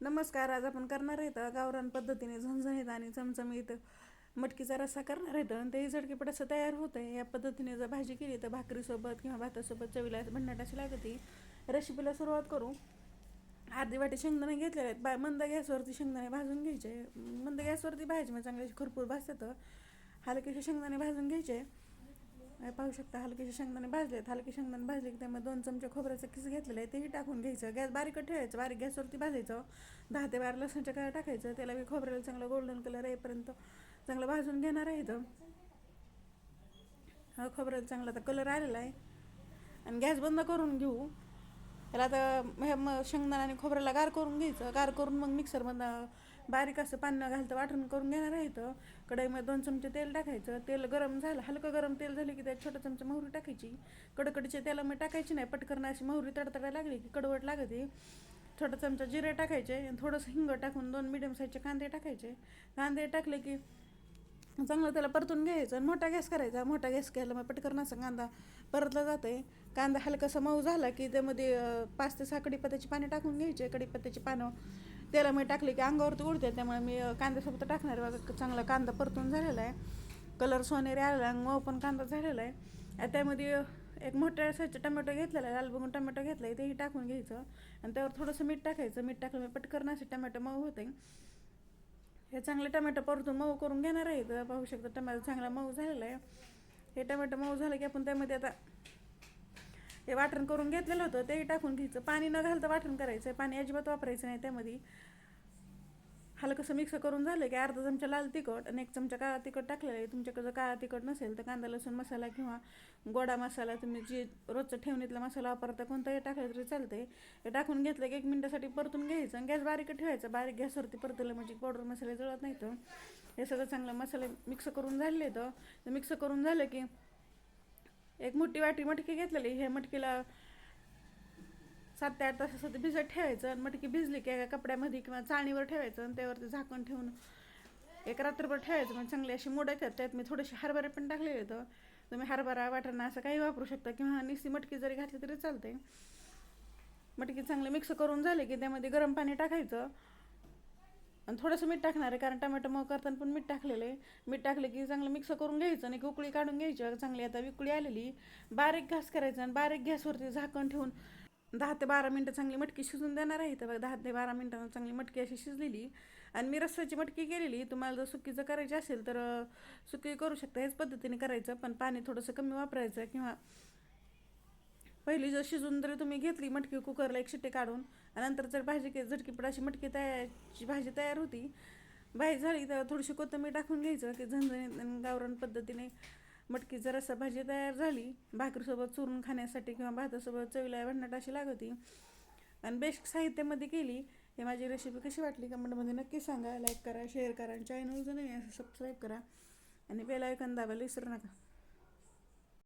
नमस्कार. आज आपण करणार आहेत गावरान पद्धतीने झणझणीत आणि चमचमीत मटकीचा रस्सा करणार आहेत आणि तेही झटकीपट असं तयार होतं आहे. या पद्धतीने जर भाजी केली तर भाकरीसोबत किंवा भातासोबत चवीला भन्नाट अशी लागते. रेसिपीला सुरुवात करू. अर्धी वाटी शेंगदाणे घेतलेले आहेत. मंद गॅसवरती शेंगदाणे भाजून घ्यायचे. मंद गॅसवरती भाजायचे म्हणजे चांगले खरपूर भाजतात. हलकेसे शेंगदाणे भाजून घ्यायचे. पाहू शकता हलकेसे शेंगदाणे भाजलेत. हलके शेंगदाणे भाजले की त्यामध्ये 2 चमचे खोबऱ्याचं किस घेतलेलं आहे तेही टाकून घ्यायचं. गॅस बारीक ठेवायचं. बारीक गॅसवरती भाजायचं. 10 ते 12 लसणाच्या काळ्या टाकायचं. त्याला बी खोबऱ्याला चांगलं गोल्डन कलर येईपर्यंत चांगलं भाजून घेणार आहे इथं. खोबऱ्याला चांगला आता कलर आलेला आहे आणि गॅस बंद करून घेऊ. त्याला आता शेंगदाणा आणि खोबऱ्याला गार करून घ्यायचं. गार करून मग मिक्सरमधनं बारीक असं पाणी घालतं वाटून करून घेणार आहे इथं. कढईमध्ये 2 चमचे तेल टाकायचं. तेल गरम झालं, हलकं गरम तेल झालं की त्यात छोटा चमचा मोहरी टाकायची. कडकडीच्या तेलामध्ये टाकायची नाही. पटकन अशी मोहरी तडतडायला लागली की कडवट लागते. छोटा चमचा जिरे टाकायचे आणि थोडंसं हिंग टाकून 2 मिडियम साईजचे कांदे टाकायचे. कांदे टाकले की चांगलं त्याला परतून घ्यायचं आणि मोठा गॅस करायचा. मोठा गॅस केला मग पटकन असा कांदा परतला जाते. कांदा हलकासा मऊ झाला की त्यामध्ये 5 ते 6 कढीपत्त्याची पाने टाकून घ्यायचे. कढीपत्त्याची पानं त्याला मी टाकले की अंगावरती उडते, त्यामुळे मी कांद्यासोबत टाकणार आहे. बघा चांगला कांदा परतून झालेला आहे. कलर सोनेरी आलेला आहे. मऊ पण कांदा झालेला आहे. त्यामध्ये एक मोठ्या साईजचा टमॅटो घेतलेला आहे. लाल बघून टमॅटो घेतला आहे तेही टाकून घ्यायचं आणि त्यावर थोडंसं मीठ टाकायचं. मीठ टाकलं मी पटकन असे टमॅटो मऊ होते. हे चांगले टमॅटो परतून मऊ करून घेणार आहे. तर पाहू शकता टमॅटो चांगला मऊ झालेला आहे. हे टमॅटो मऊ झालं की आपण त्यामध्ये आता हे वाटण करून घेतलेलं होतं तेही टाकून घ्यायचं. पाणी न घालता वाटण करायचं. पाणी अजिबात वापरायचं नाही. त्यामध्ये हलकंसं मिक्स करून झालं की अर्धा चमचा लाल तिखट आणि 1 चमचा काळा तिखट टाकलेलं आहे. तुमच्याकडे जर काळा तिखट नसेल तर कांदा लसूण मसाला किंवा गोडा मसाला तुम्ही जे रोजचा ठेवणीतला मसाला वापरता कोणताही टाकलं तरी चालते. हे टाकून घेतलं की 1 मिनिटासाठी परतून घ्यायचं आणि गॅस बारीक ठेवायचा. बारीक गॅसवरती परतलं म्हणजे पावडर मसाले जळत नाही. तर हे सगळं चांगलं मसाले मिक्स करून झाले. तर मिक्स करून झालं की एक मोठी वाटी मटकी घेतलेली. हे मटकीला 7 ते 8 तासासाठी भिजत ठेवायचं आणि मटकी भिजली की एका कपड्यामध्ये किंवा चाळणीवर ठेवायचं आणि त्यावरती झाकण ठेवून एक रात्रभर ठेवायचं. म्हणजे चांगली अशी मोड येतात. त्यात मी थोडेसे हरभरे पण टाकलेले होतं. तुम्ही हरभरा वाटाणा असं काही वापरू शकता किंवा निस्ती मटकी जरी घातली तरी चालते. मटकी चांगले मिक्स करून झाले की त्यामध्ये गरम पाणी टाकायचं आणि थोडंसं मीठ टाकणार आहे कारण टमॅटो मऊ करताना पण मीठ टाकलेलं आहे. मीठ टाकलं की चांगलं मिक्स करून घ्यायचं आणि उकळी काढून घ्यायची. चांगली आता उकळी आलेली बारीक गॅस करायचं आणि बारीक गॅसवरती झाकण ठेवून 10 ते 12 मिनटं चांगली मटकी शिजून देणार आहे. तर बघा 10 ते 12 मिनटांना चांगली मटकी अशी शिजलेली आणि मी रस्साची मटकी केलेली. तुम्हाला जर सुकीचं करायची असेल तर सुकी करू शकता. ह्याच पद्धतीने करायचं पण पाणी थोडंसं कमी वापरायचं किंवा पहिली जर शिजून जरी तुम्ही घेतली मटकी कुकरला 1 शिट्टी काढून आणि नंतर जर भाजी झटकीपट अशी मटकी भाजी तयार होती. भाजी झाली तर थोडीशी कोथिंबीर टाकून घ्यायचं की झणझणीत गावरान पद्धतीने मटकीचा रस्सा भाजी तयार झाली. भाकरीसोबत चुरून खाण्यासाठी किंवा भातासोबत चवीला भन्नाट अशी लागती आणि बेस्ट साहित्यामध्ये केली. हे माझी रेसिपी कशी वाटली कमेंटमध्ये नक्की सांगा. लाईक करा, शेअर करा आणि चॅनल जर नाही असं सबस्क्राईब करा आणि बेल आयकॉन दाबायला विसरू नका.